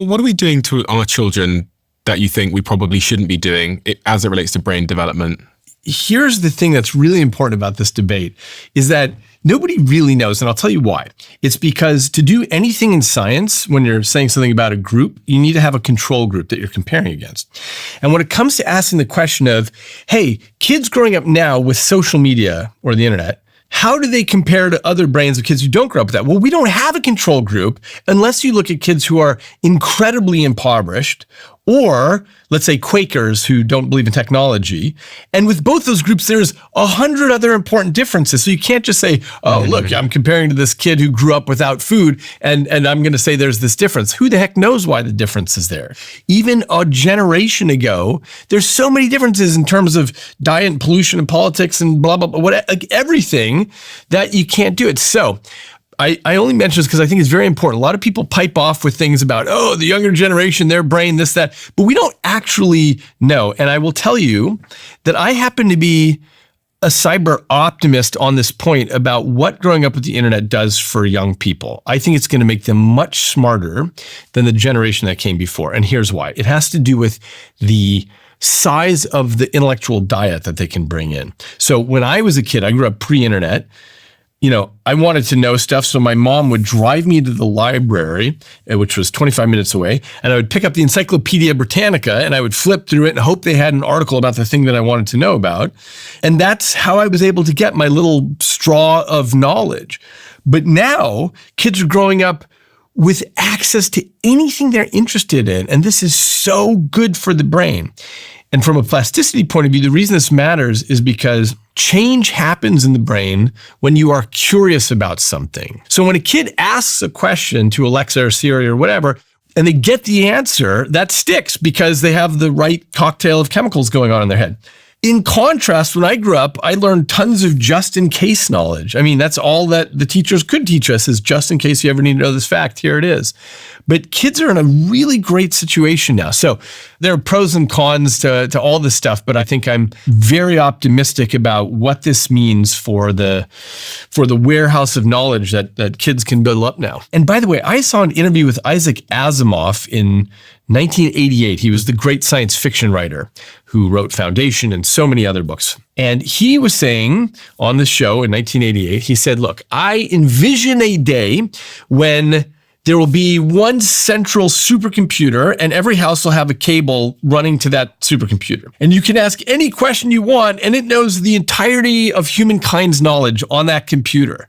What are we doing to our children that you think we probably shouldn't be doing as it relates to brain development? Here's the thing that's really important about this debate is that nobody really knows, and I'll tell you why. It's because to do anything in science, when you're saying something about a group, you need to have a control group that you're comparing against. And when it comes to asking the question of, hey, kids growing up now with social media or the internet, how do they compare to other brains of kids who don't grow up with that? Well, we don't have a control group unless you look at kids who are incredibly impoverished, or let's say Quakers who don't believe in technology. And with both those groups, there's 100 other important differences. So you can't just say, oh, look, I'm comparing to this kid who grew up without food, and I'm going to say there's this difference. Who the heck knows why the difference is there? Even a generation ago, there's so many differences in terms of diet and pollution and politics and blah, blah, blah, like everything that you can't do it. So I only mention this because I think it's very important. A lot of people pipe off with things about, oh, the younger generation, their brain, this, that, but we don't actually know. And I will tell you that I happen to be a cyber optimist on this point about what growing up with the internet does for young people. I think it's going to make them much smarter than the generation that came before. And here's why. It has to do with the size of the intellectual diet that they can bring in. So when I was a kid, I grew up pre-internet. I wanted to know stuff, so my mom would drive me to the library, which was 25 minutes away, and I would pick up the Encyclopedia Britannica, and I would flip through it and hope they had an article about the thing that I wanted to know about. And that's how I was able to get my little straw of knowledge. But now, kids are growing up with access to anything they're interested in, and this is so good for the brain. And from a plasticity point of view, the reason this matters is because change happens in the brain when you are curious about something. So when a kid asks a question to Alexa or Siri or whatever, and they get the answer, that sticks because they have the right cocktail of chemicals going on in their head. In contrast, when I grew up, I learned tons of just-in-case knowledge. I mean, that's all that the teachers could teach us is just in case you ever need to know this fact, here it is. But kids are in a really great situation now. So there are pros and cons to all this stuff, but I think I'm very optimistic about what this means for the warehouse of knowledge that kids can build up now. And by the way, I saw an interview with Isaac Asimov in 1988. He was the great science fiction writer who wrote Foundation and so many other books. And he was saying on the show in 1988, he said, look, I envision a day when there will be one central supercomputer and every house will have a cable running to that supercomputer. And you can ask any question you want and it knows the entirety of humankind's knowledge on that computer.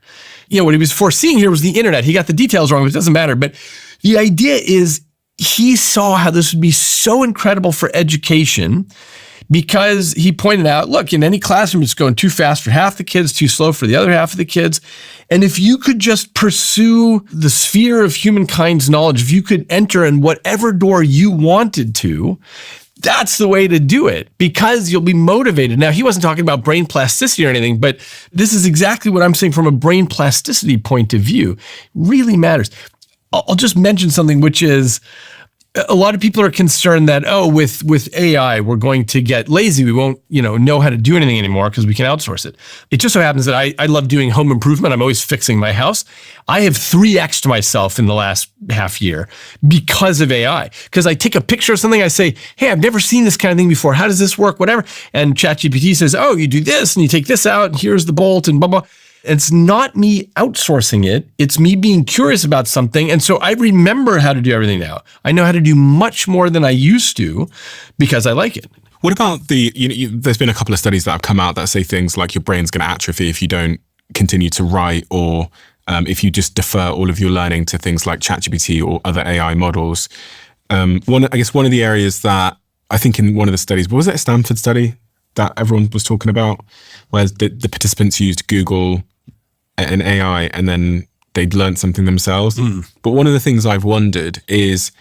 What he was foreseeing here was the internet. He got the details wrong, but it doesn't matter. But the idea is he saw how this would be so incredible for education because he pointed out, look, in any classroom, it's going too fast for half the kids, too slow for the other half of the kids. And if you could just pursue the sphere of humankind's knowledge, if you could enter in whatever door you wanted to, that's the way to do it because you'll be motivated. Now, he wasn't talking about brain plasticity or anything, but this is exactly what I'm saying from a brain plasticity point of view. It really matters. I'll just mention something, which is a lot of people are concerned that, with AI, we're going to get lazy. We won't, know how to do anything anymore because we can outsource it. It just so happens that I love doing home improvement. I'm always fixing my house. I have 3x'd myself in the last half year because of AI. Because I take a picture of something, I say, hey, I've never seen this kind of thing before. How does this work? Whatever. And ChatGPT says, oh, you do this and you take this out and here's the bolt and blah, blah. It's not me outsourcing it. It's me being curious about something. And so I remember how to do everything now. I know how to do much more than I used to because I like it. What about there's been a couple of studies that have come out that say things like your brain's going to atrophy if you don't continue to write or if you just defer all of your learning to things like ChatGPT or other AI models. One of the areas that I think in one of the studies, was it a Stanford study that everyone was talking about, where the participants used Google and AI and then they'd learned something themselves. But one of the things I've wondered is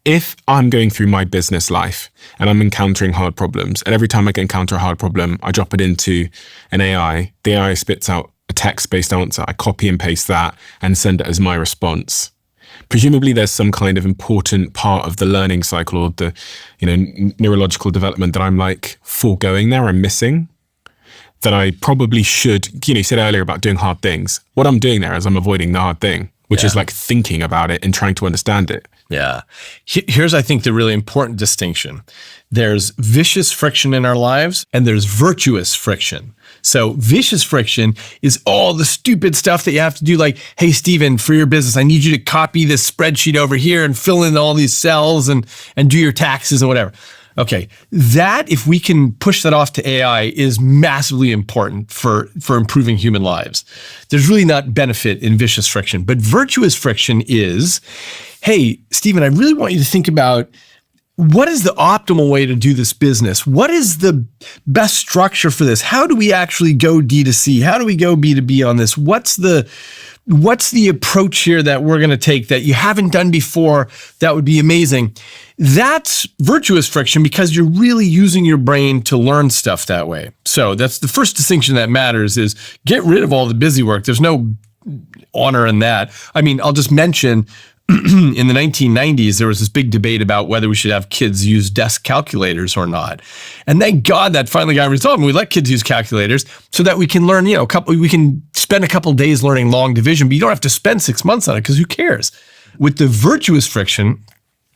if I'm going through my business life and I'm encountering hard problems, and every time I encounter a hard problem, I drop it into an AI, the AI spits out a text-based answer. I copy and paste that and send it as my response. Presumably there's some kind of important part of the learning cycle or the neurological development that I'm like foregoing there, I'm missing, that I probably should, you said earlier about doing hard things. What I'm doing there is I'm avoiding the hard thing, which is like thinking about it and trying to understand it. Yeah. Here's, I think, the really important distinction. There's vicious friction in our lives and there's virtuous friction. So vicious friction is all the stupid stuff that you have to do. Like, hey, Steven, for your business, I need you to copy this spreadsheet over here and fill in all these cells and do your taxes and whatever. Okay, that, if we can push that off to AI, is massively important for improving human lives. There's really not benefit in vicious friction, but virtuous friction is, hey, Steven, I really want you to think about what is the optimal way to do this business? What is the best structure for this? How do we actually go D2C? How do we go B2B on this? What's the approach here that we're going to take that you haven't done before that would be amazing? That's virtuous friction because you're really using your brain to learn stuff that way. So that's the first distinction that matters, is get rid of all the busy work. There's no honor in that. I mean, I'll just mention in the 1990s, there was this big debate about whether we should have kids use desk calculators or not. And thank God that finally got resolved. And we let kids use calculators so that we can learn, we can spend a couple days learning long division, but you don't have to spend 6 months on it because who cares? With the virtuous friction,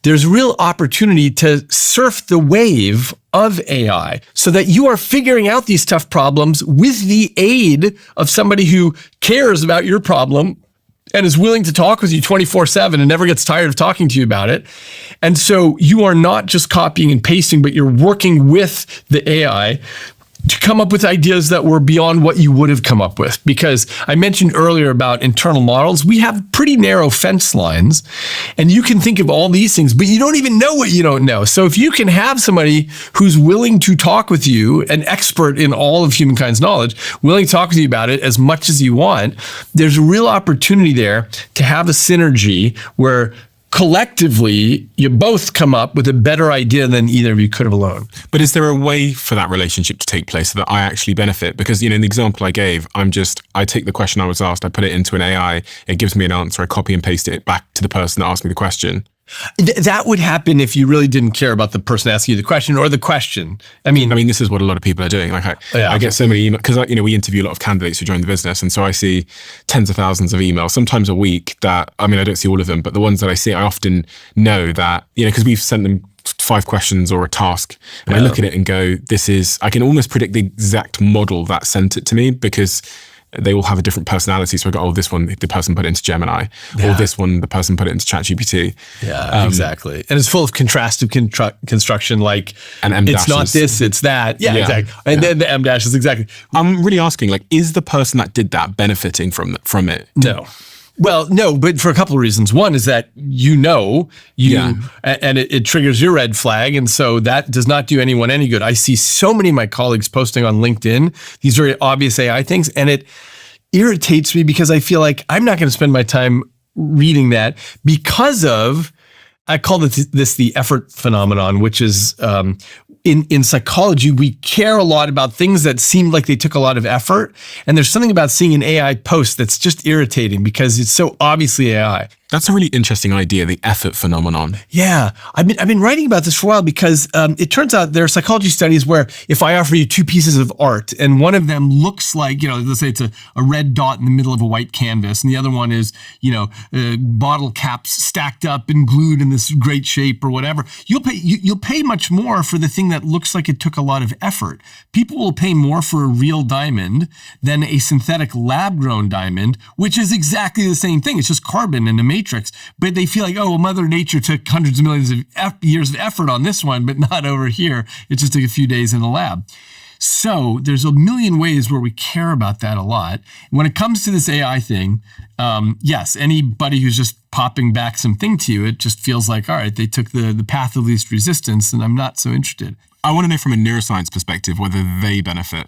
there's real opportunity to surf the wave of AI so that you are figuring out these tough problems with the aid of somebody who cares about your problem and is willing to talk with you 24/7 and never gets tired of talking to you about it. And so you are not just copying and pasting, but you're working with the AI to come up with ideas that were beyond what you would have come up with. Because I mentioned earlier about internal models, we have pretty narrow fence lines and you can think of all these things, but you don't even know what you don't know. So if you can have somebody who's willing to talk with you, an expert in all of humankind's knowledge, willing to talk with you about it as much as you want, there's a real opportunity there to have a synergy where collectively, you both come up with a better idea than either of you could have alone. But is there a way for that relationship to take place so that I actually benefit? Because, in the example I gave, I take the question I was asked, I put it into an AI, it gives me an answer, I copy and paste it back to the person that asked me the question. That would happen if you really didn't care about the person asking you the question or the question. I mean, this is what a lot of people are doing. Like I get so many emails because we interview a lot of candidates who join the business, and so I see tens of thousands of emails, sometimes a week. That I don't see all of them, but the ones that I see, I often know that because we've sent them 5 questions or a task, and I look at it and go, I can almost predict the exact model that sent it to me because they all have a different personality. So I go, this one, the person put it into Gemini, or this one, the person put it into ChatGPT. Yeah, exactly. And it's full of contrastive construction, like and M it's not this, it's that. Yeah, exactly. And then the M dashes, exactly. I'm really asking, is the person that did that benefiting from it? No. Well, no, but for a couple of reasons. One is that and it triggers your red flag. And so that does not do anyone any good. I see so many of my colleagues posting on LinkedIn these very obvious AI things, and it irritates me because I feel like I'm not going to spend my time reading that because of, I call this the effort phenomenon, which is in psychology, we care a lot about things that seem like they took a lot of effort. And there's something about seeing an AI post that's just irritating because it's so obviously AI. That's a really interesting idea, the effort phenomenon. Yeah, I've been writing about this for a while because it turns out there are psychology studies where if I offer you 2 pieces of art and one of them looks like, let's say it's a red dot in the middle of a white canvas, and the other one is, bottle caps stacked up and glued in this great shape or whatever, you'll pay much more for the thing that looks like it took a lot of effort. People will pay more for a real diamond than a synthetic lab-grown diamond, which is exactly the same thing. It's just carbon in a matrix, but they feel like, Mother Nature took hundreds of millions of years of effort on this one, but not over here. It just took a few days in the lab. So there's a million ways where we care about that a lot. When it comes to this AI thing, yes, anybody who's just popping back something to you, it just feels like, all right, they took the path of least resistance, and I'm not so interested. I want to know from a neuroscience perspective whether they benefit.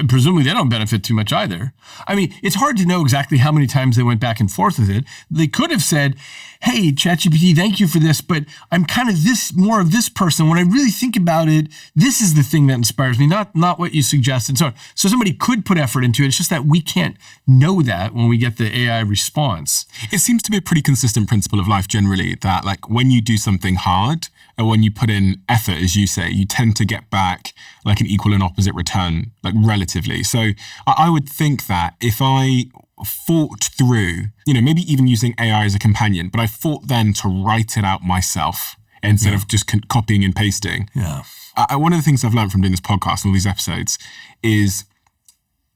Presumably they don't benefit too much either. It's hard to know exactly how many times they went back and forth with it. They could have said, hey, ChatGPT, thank you for this, but I'm kind of more of this person. When I really think about it, this is the thing that inspires me, not what you suggested. So somebody could put effort into it. It's just that we can't know that when we get the AI response. It seems to be a pretty consistent principle of life generally that when you do something hard, or when you put in effort, as you say, you tend to get back an equal and opposite return, relatively. So I would think that if I fought through, maybe even using AI as a companion, but I fought then to write it out myself instead of just copying and pasting. Yeah. One of the things I've learned from doing this podcast and all these episodes is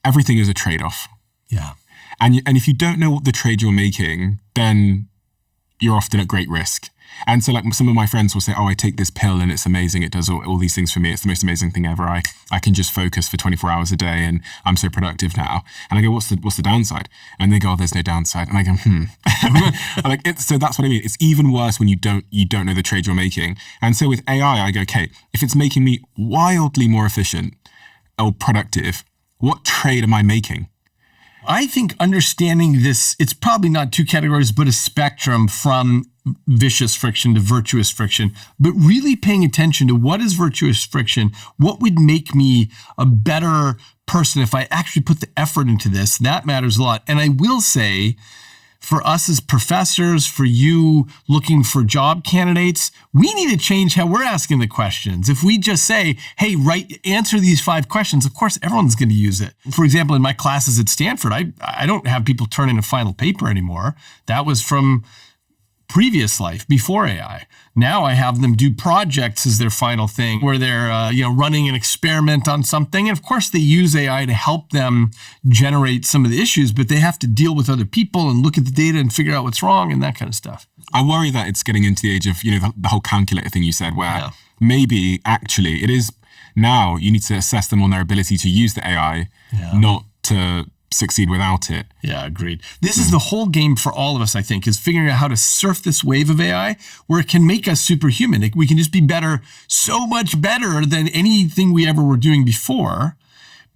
everything is a trade-off. Yeah. And if you don't know what the trade you're making, then you're often at great risk. And so like some of my friends will say, oh, I take this pill and it's amazing. It does all these things for me. It's the most amazing thing ever. I can just focus for 24 hours a day and I'm so productive now. And I go, what's the downside? And they go, oh, there's no downside. And I go, so that's what I mean. It's even worse when you don't know the trade you're making. And so with AI, I go, okay, if it's making me wildly more efficient or productive, what trade am I making? I think understanding this, it's probably not two categories, but a spectrum from vicious friction to virtuous friction, but really paying attention to what is virtuous friction, what would make me a better person if I actually put the effort into this. That matters a lot. And I will say, for us as professors, for you looking for job candidates, we need to change how we're asking the questions. If we just say, hey, answer these 5 questions, of course, everyone's going to use it. For example, in my classes at Stanford, I don't have people turn in a final paper anymore. That was from previous life, before AI. Now I have them do projects as their final thing where they're running an experiment on something. And of course, they use AI to help them generate some of the issues, but they have to deal with other people and look at the data and figure out what's wrong and that kind of stuff. I worry that it's getting into the age of, the whole calculator thing you said, where maybe actually it is now you need to assess them on their ability to use the AI, not to succeed without it. Yeah, agreed. This is the whole game for all of us, I think, is figuring out how to surf this wave of AI where it can make us superhuman. We can just be better, so much better than anything we ever were doing before,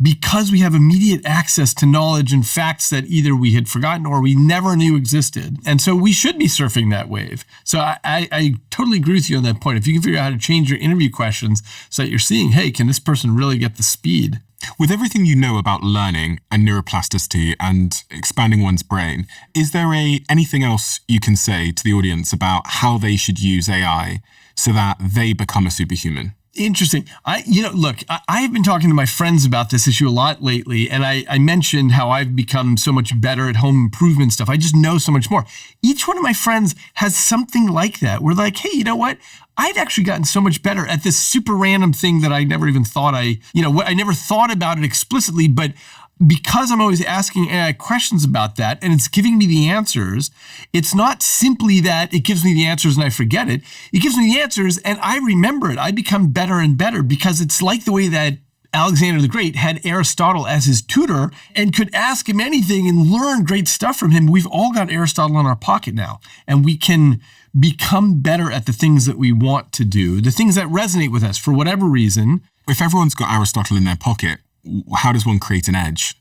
because we have immediate access to knowledge and facts that either we had forgotten or we never knew existed. And so we should be surfing that wave. So I totally agree with you on that point. If you can figure out how to change your interview questions so that you're seeing, hey, can this person really get the speed? With everything you know about learning and neuroplasticity and expanding one's brain, is there anything else you can say to the audience about how they should use AI so that they become a superhuman? Interesting. I have been talking to my friends about this issue a lot lately, and I mentioned how I've become so much better at home improvement stuff. I just know so much more. Each one of my friends has something like that. We're like, hey, you know what? I've actually gotten so much better at this super random thing that I never even thought I never thought about it explicitly, but because I'm always asking AI questions about that and it's giving me the answers, it's not simply that it gives me the answers and I forget it. It gives me the answers and I remember it. I become better and better because it's like the way that Alexander the Great had Aristotle as his tutor and could ask him anything and learn great stuff from him. We've all got Aristotle in our pocket now, and we can become better at the things that we want to do, the things that resonate with us for whatever reason. If everyone's got Aristotle in their pocket, how does one create an edge?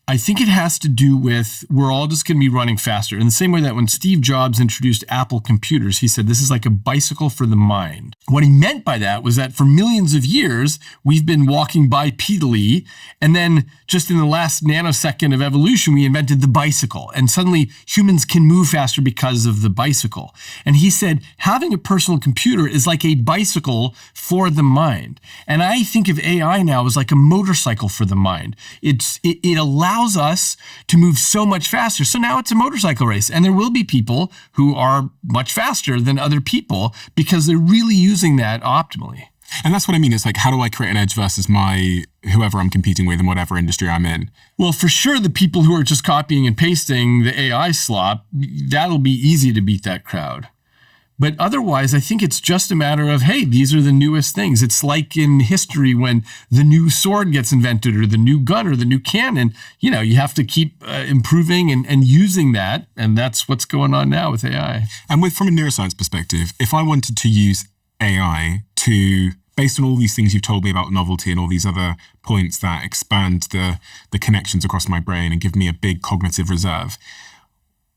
I think it has to do with we're all just going to be running faster. In the same way that when Steve Jobs introduced Apple computers, he said, this is like a bicycle for the mind. What he meant by that was that for millions of years, we've been walking bipedally. And then just in the last nanosecond of evolution, we invented the bicycle. And suddenly humans can move faster because of the bicycle. And he said, having a personal computer is like a bicycle for the mind. And I think of AI now as like a motorcycle for the mind. It allows us to move so much faster. So now it's a motorcycle race, and there will be people who are much faster than other people because they're really using that optimally. And that's what I mean. It's like, how do I create an edge versus whoever I'm competing with in whatever industry I'm in? Well, for sure, the people who are just copying and pasting the AI slop, that'll be easy to beat that crowd. But otherwise, I think it's just a matter of, hey, these are the newest things. It's like in history when the new sword gets invented or the new gun or the new cannon, you have to keep improving and using that. And that's what's going on now with AI. And from a neuroscience perspective, if I wanted to use AI based on all these things you've told me about novelty and all these other points that expand the connections across my brain and give me a big cognitive reserve,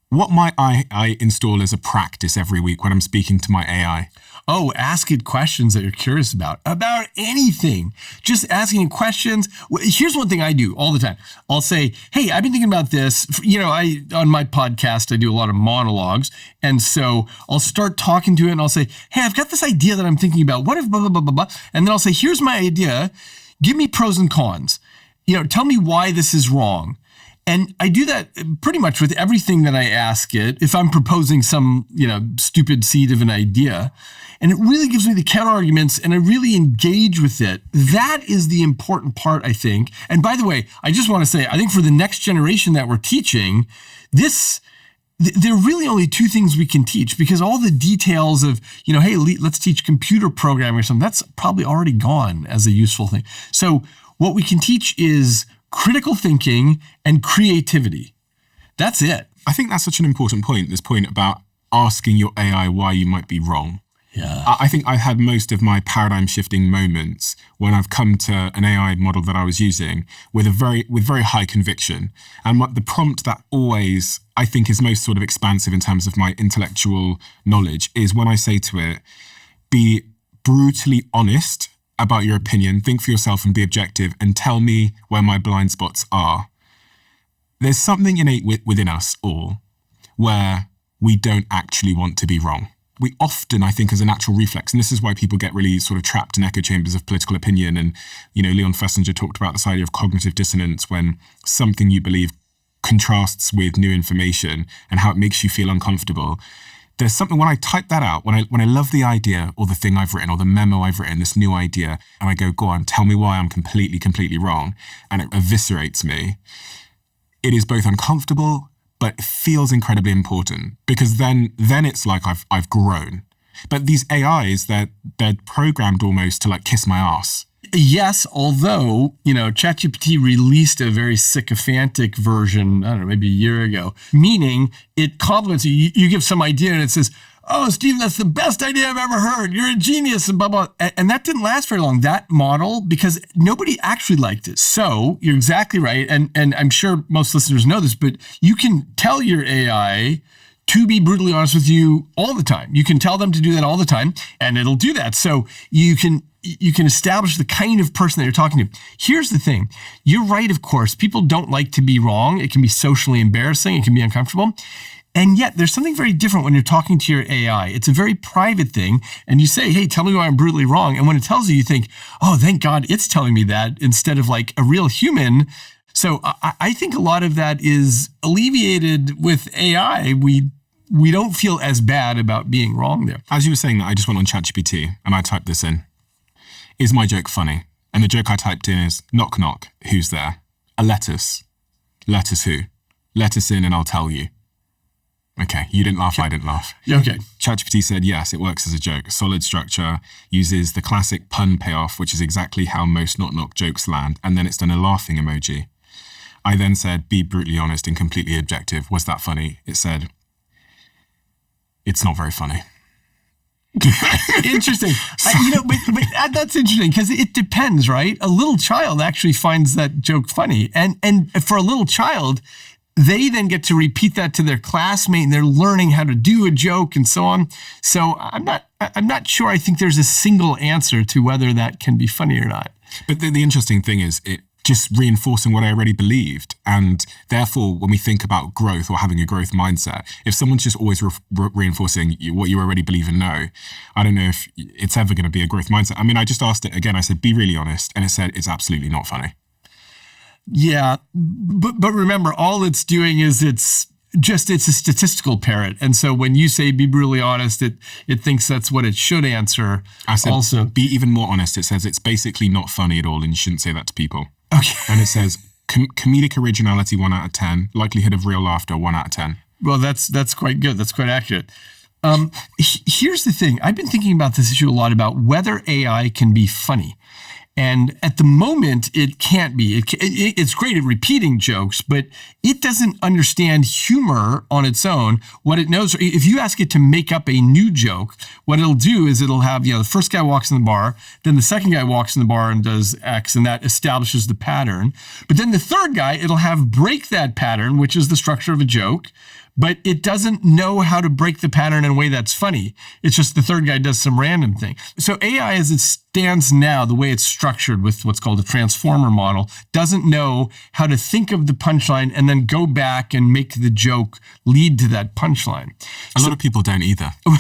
what might I install as a practice every week when I'm speaking to my AI? Oh, ask it questions that you're curious about anything. Just asking it questions. Here's one thing I do all the time. I'll say, hey, I've been thinking about this. On my podcast, I do a lot of monologues. And so I'll start talking to it and I'll say, hey, I've got this idea that I'm thinking about. What if blah, blah, blah, blah, blah. And then I'll say, here's my idea. Give me pros and cons. Tell me why this is wrong. And I do that pretty much with everything that I ask it. If I'm proposing some, stupid seed of an idea, and it really gives me the counter arguments and I really engage with it. That is the important part, I think. And by the way, I just want to say, I think for the next generation that we're teaching, there are really only two things we can teach, because all the details of, hey, let's teach computer programming or something, that's probably already gone as a useful thing. So what we can teach is critical thinking and creativity. That's it. I think that's such an important point, this point about asking your AI why you might be wrong. Yeah. I think I've had most of my paradigm shifting moments when I've come to an AI model that I was using with very high conviction. And the prompt that always I think is most sort of expansive in terms of my intellectual knowledge is when I say to it, be brutally honest about your opinion, think for yourself and be objective, and tell me where my blind spots are. There's something innate within us all where we don't actually want to be wrong. We often, I think, as a natural reflex, and this is why people get really sort of trapped in echo chambers of political opinion. And, Leon Festinger talked about this idea of cognitive dissonance, when something you believe contrasts with new information and how it makes you feel uncomfortable. There's something, when I type that out, when I love the idea or the thing I've written or the memo I've written, this new idea, and I go, go on, tell me why I'm completely wrong, and it eviscerates me, it is both uncomfortable, but it feels incredibly important, because then it's like I've grown. But these AIs, they're programmed almost to like kiss my ass. Yes, although, ChatGPT released a very sycophantic version, I don't know, maybe a year ago, meaning it compliments you. You give some idea and it says, oh, Steve, that's the best idea I've ever heard. You're a genius, and blah, blah. And that didn't last very long, that model, because nobody actually liked it. So you're exactly right. And I'm sure most listeners know this, but you can tell your AI to be brutally honest with you all the time. You can tell them to do that all the time, and it'll do that. So you can establish the kind of person that you're talking to. Here's the thing. You're right, of course. People don't like to be wrong. It can be socially embarrassing. It can be uncomfortable. And yet there's something very different when you're talking to your AI. It's a very private thing. And you say, hey, tell me why I'm brutally wrong. And when it tells you, you think, oh, thank God it's telling me that, instead of like a real human. So I think a lot of that is alleviated with AI. We don't feel as bad about being wrong there. As you were saying that, I just went on ChatGPT and I typed this in. Is my joke funny? And the joke I typed in is, knock, knock, who's there? A lettuce. Lettuce who? Lettuce in and I'll tell you. Okay, you didn't laugh, I didn't laugh. Okay. ChatGPT said, yes, it works as a joke. Solid structure, uses the classic pun payoff, which is exactly how most knock-knock jokes land, and then it's done a laughing emoji. I then said, be brutally honest and completely objective. Was that funny? It said, it's not very funny. Interesting. But that's interesting, because it depends, right? A little child actually finds that joke funny. And for a little child, they then get to repeat that to their classmate, and they're learning how to do a joke and so on. So I'm not sure I think there's a single answer to whether that can be funny or not. But the interesting thing is it just reinforcing what I already believed. And therefore, when we think about growth or having a growth mindset, if someone's just always reinforcing what you already believe and know, I don't know if it's ever going to be a growth mindset. I mean, I just asked it again. I said, be really honest. And it said, it's absolutely not funny. Yeah, but remember, all it's doing is it's a statistical parrot. And so when you say be brutally honest, it thinks that's what it should answer. I said, also, be even more honest. It says it's basically not funny at all and you shouldn't say that to people. Okay. And it says comedic originality 1 out of 10, likelihood of real laughter 1 out of 10. Well, that's quite good. That's quite accurate. Here's the thing. I've been thinking about this issue a lot, about whether AI can be funny. And at the moment, it can't be. It's great at repeating jokes, but it doesn't understand humor on its own. What it knows, if you ask it to make up a new joke, what it'll do is it'll have, the first guy walks in the bar, then the second guy walks in the bar and does X, and that establishes the pattern. But then the third guy, it'll have break that pattern, which is the structure of a joke. But it doesn't know how to break the pattern in a way that's funny. It's just the third guy does some random thing. So AI, as it stands now, the way it's structured with what's called a transformer model, doesn't know how to think of the punchline and then go back and make the joke lead to that punchline. A lot of people don't either. Do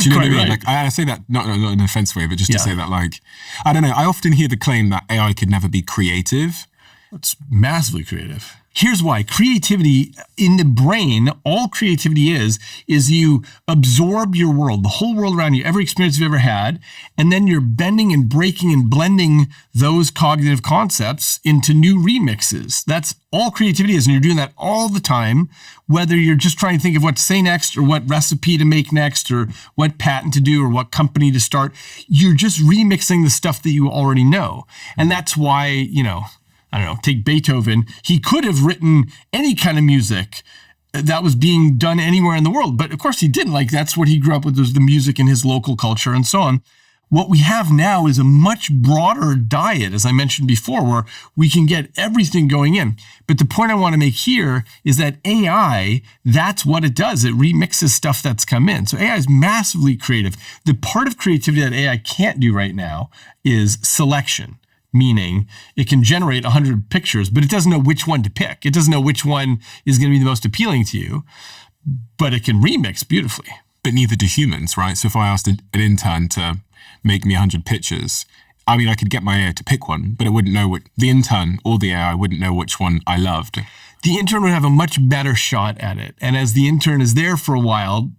you know what I mean? Right. Like, I say that not in an offensive way, but just to say that, like, I don't know. I often hear the claim that AI could never be creative. It's massively creative. Here's why. Creativity in the brain, all creativity is you absorb your world, the whole world around you, every experience you've ever had, and then you're bending and breaking and blending those cognitive concepts into new remixes. That's all creativity is, and you're doing that all the time, whether you're just trying to think of what to say next or what recipe to make next or what patent to do or what company to start. You're just remixing the stuff that you already know. And that's why, I don't know, take Beethoven. He could have written any kind of music that was being done anywhere in the world. But of course he didn't. Like, that's what he grew up with, was the music in his local culture and so on. What we have now is a much broader diet, as I mentioned before, where we can get everything going in. But the point I want to make here is that AI, that's what it does. It remixes stuff that's come in. So AI is massively creative. The part of creativity that AI can't do right now is selection. Meaning it can generate 100 pictures, but it doesn't know which one to pick. It doesn't know which one is going to be the most appealing to you, but it can remix beautifully. But neither do humans, right? So if I asked an intern to make me 100 pictures, I mean, I could get my AI to pick one, but it wouldn't know what the intern or the AI wouldn't know which one I loved. The intern would have a much better shot at it. And as the intern is there for a while,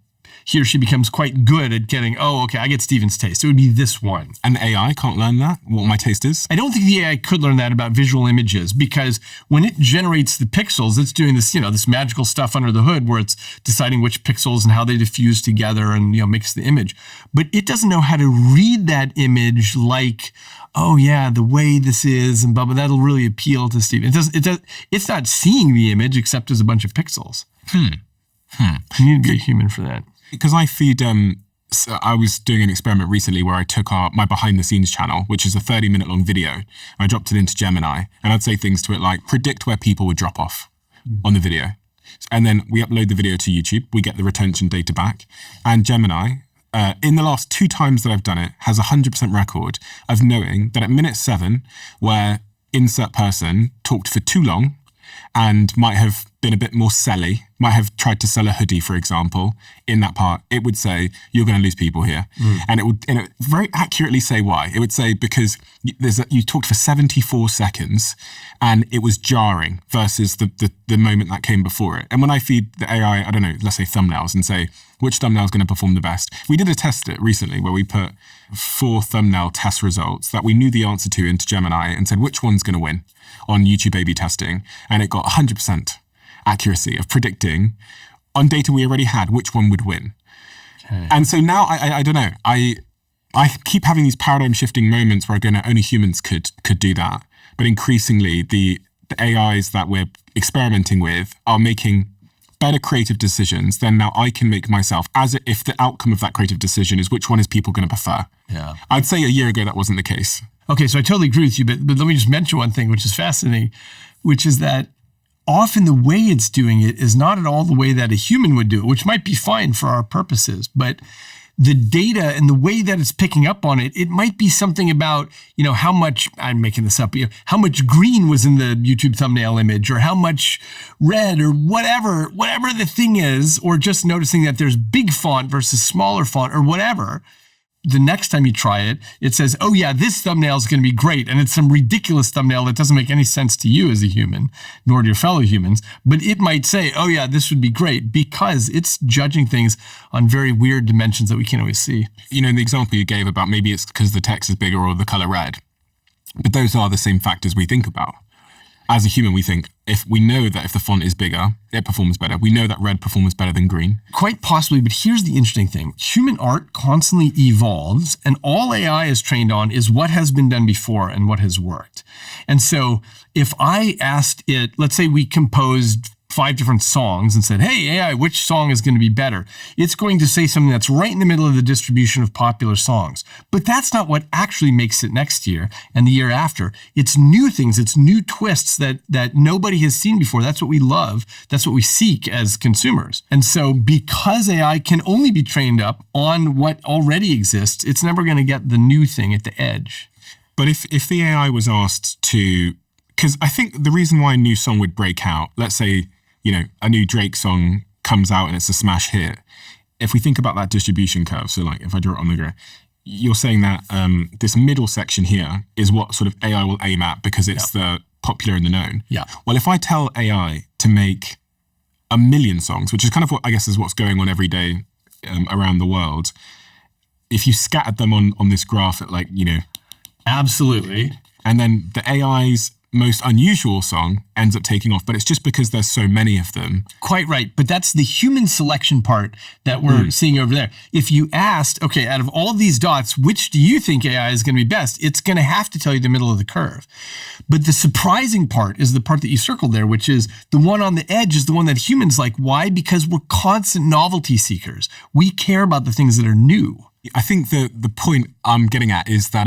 he or she becomes quite good at getting, I get Steven's taste. It would be this one. And AI can't learn that, what my taste is? I don't think the AI could learn that about visual images, because when it generates the pixels, it's doing this, this magical stuff under the hood where it's deciding which pixels and how they diffuse together and, makes the image. But it doesn't know how to read that image like, the way this is and blah, blah, that'll really appeal to Steven. It's not seeing the image except as a bunch of pixels. You need to be a human for that. Because I feed, so I was doing an experiment recently where I took my behind the scenes channel, which is a 30-minute long video. I dropped it into Gemini and I'd say things to it like, predict where people would drop off on the video. And then we upload the video to YouTube. We get the retention data back. And Gemini, in the last 2 times that I've done it, has a 100% record of knowing that at minute 7, where insert person talked for too long and might have been a bit more selly, might have tried to sell a hoodie, for example, in that part, it would say, you're going to lose people here. And it would very accurately say why. It would say, because you talked for 74 seconds and it was jarring versus the moment that came before it. And when I feed the AI, I don't know, let's say thumbnails and say, which thumbnail is going to perform the best? We did a test it recently where we put 4 thumbnail test results that we knew the answer to into Gemini and said, which one's going to win on YouTube A/B testing? And it got 100% accuracy of predicting on data we already had which one would win. Okay. And so now I don't know. I keep having these paradigm shifting moments where I go, no, only humans could do that. But increasingly the AIs that we're experimenting with are making better creative decisions than now I can make myself, as if the outcome of that creative decision is which one is people going to prefer. Yeah. I'd say a year ago that wasn't the case. Okay, so I totally agree with you, but let me just mention one thing which is fascinating, which is that often the way it's doing it is not at all the way that a human would do it, which might be fine for our purposes, but the data and the way that it's picking up on it, it might be something about, how much, I'm making this up, how much green was in the YouTube thumbnail image, or how much red, or whatever the thing is, or just noticing that there's big font versus smaller font or whatever. The next time you try it, it says, this thumbnail is going to be great. And it's some ridiculous thumbnail that doesn't make any sense to you as a human, nor to your fellow humans. But it might say, this would be great, because it's judging things on very weird dimensions that we can't always see. In the example you gave about maybe it's because the text is bigger or the color red. But those are the same factors we think about. As a human, we think if we know that if the font is bigger, it performs better. We know that red performs better than green. Quite possibly, but here's the interesting thing. Human art constantly evolves, and all AI is trained on is what has been done before and what has worked. And so if I asked it, let's say we composed 5 different songs and said, hey, AI, which song is going to be better? It's going to say something that's right in the middle of the distribution of popular songs. But that's not what actually makes it next year and the year after. It's new things. It's new twists that nobody has seen before. That's what we love. That's what we seek as consumers. And so because AI can only be trained up on what already exists, it's never going to get the new thing at the edge. But if the AI was asked to, because I think the reason why a new song would break out, let's say, a new Drake song comes out and it's a smash hit. If we think about that distribution curve, so like if I draw it on the grid, you're saying that this middle section here is what sort of AI will aim at because it's the popular in the known. Yeah. Well, if I tell AI to make 1 million songs, which is kind of what I guess is what's going on every day around the world, if you scattered them on this graph at like, Absolutely. and then the AI's most unusual song ends up taking off, but it's just because there's so many of them. Quite right. But that's the human selection part that we're seeing over there. If you asked, okay, out of all of these dots, which do you think AI is going to be best? It's going to have to tell you the middle of the curve. But the surprising part is the part that you circled there, which is the one on the edge is the one that humans like. Why? Because we're constant novelty seekers. We care about the things that are new. I think the point I'm getting at is that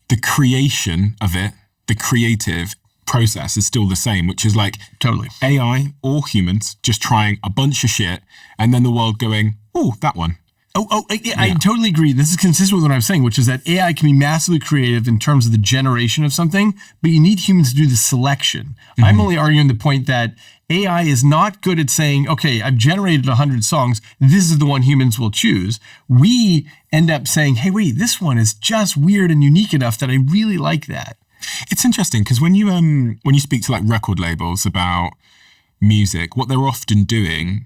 the creation of it, the creative process is still the same, which is like Totally. AI or humans just trying a bunch of shit and then the world going, oh, that one. I totally agree. This is consistent with what I'm saying, which is that AI can be massively creative in terms of the generation of something, but you need humans to do the selection. I'm only arguing the point that AI is not good at saying, okay, I've generated 100 songs. This is the one humans will choose. We end up saying, hey, wait, this one is just weird and unique enough that I really like that. It's interesting because when you speak to like record labels about music, what they're often doing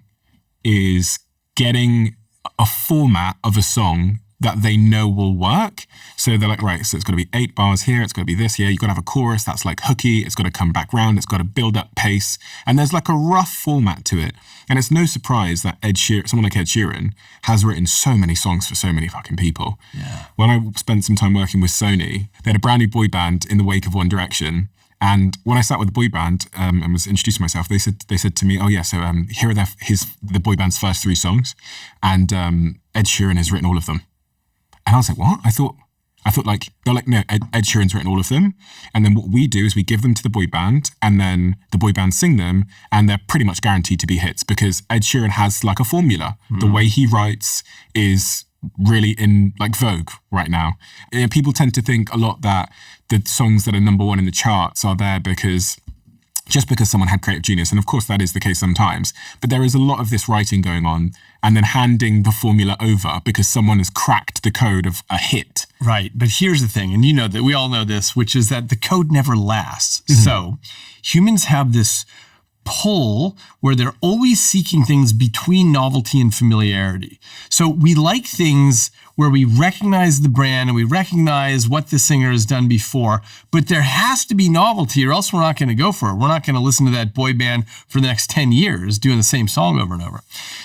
is getting a format of a song that they know will work. So they're like, right, so it's got to be 8 bars here, it's got to be this here, you've got to have a chorus that's like hooky, it's got to come back round, it's got to build up pace, and there's like a rough format to it. And it's no surprise that someone like Ed Sheeran has written so many songs for so many fucking people. Yeah. When I spent some time working with Sony, they had a brand new boy band in the wake of One Direction. And when I sat with the boy band and was introducing myself, they said to me, "Oh yeah, so here are the boy band's first 3 songs, and Ed Sheeran has written all of them." And I was like, "What?" I thought like they're like, "No, Ed Sheeran's written all of them." And then what we do is we give them to the boy band, and then the boy band sing them, and they're pretty much guaranteed to be hits because Ed Sheeran has like a formula. The way he writes is really in like vogue right now. People tend to think a lot that the songs that are number 1 in the charts are there because someone had creative genius. And of course that is the case sometimes, but there is a lot of this writing going on and then handing the formula over because someone has cracked the code of a hit. Right. But here's the thing, and you know that we all know this, which is that the code never lasts. So humans have this pull where they're always seeking things between novelty and familiarity. So we like things where we recognize the brand and we recognize what the singer has done before, but there has to be novelty or else we're not going to go for it. We're not going to listen to that boy band for the next 10 years doing the same song over and over.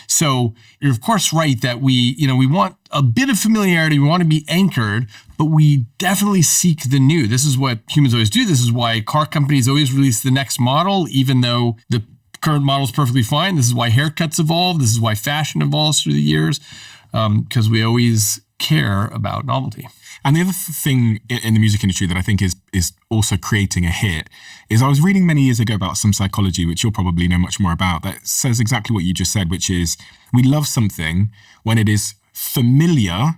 So you're of course right that we want a bit of familiarity. We want to be anchored, but we definitely seek the new. This is what humans always do. This is why car companies always release the next model, even though the current model is perfectly fine. This is why haircuts evolve. This is why fashion evolves through the years, because we always care about novelty. And the other thing in the music industry that I think is also creating a hit is I was reading many years ago about some psychology, which you'll probably know much more about, that says exactly what you just said, which is we love something when it is familiar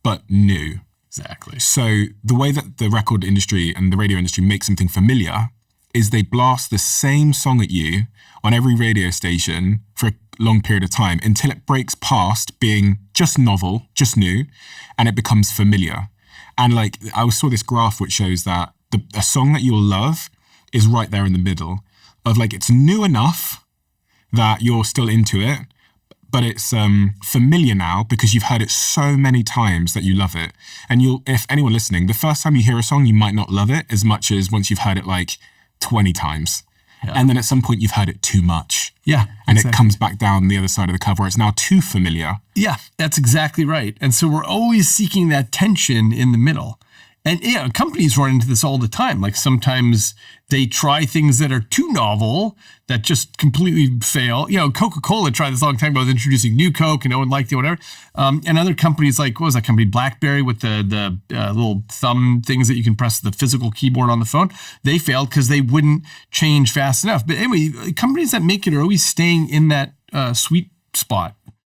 but new. Exactly. So the way that the record industry and the radio industry make something familiar is they blast the same song at you on every radio station for a long period of time until it breaks past being just novel, just new, and it becomes familiar. And like I saw this graph which shows that a song that you'll love is right there in the middle of like it's new enough that you're still into it, but it's familiar now because you've heard it so many times that you love it. And if anyone listening, the first time you hear a song, you might not love it as much as once you've heard it like 20 times. Yeah. And then at some point you've heard it too much. Yeah. And exactly. It comes back down the other side of the cover. It's now too familiar. Yeah, that's exactly right. And so we're always seeking that tension in the middle. And companies run into this all the time. Like sometimes they try things that are too novel that just completely fail. Coca-Cola tried this a long time ago with introducing new Coke and no one liked it, whatever. And other companies like, what was that company? BlackBerry with the little thumb things that you can press the physical keyboard on the phone. They failed because they wouldn't change fast enough. But anyway, companies that make it are always staying in that sweet spot.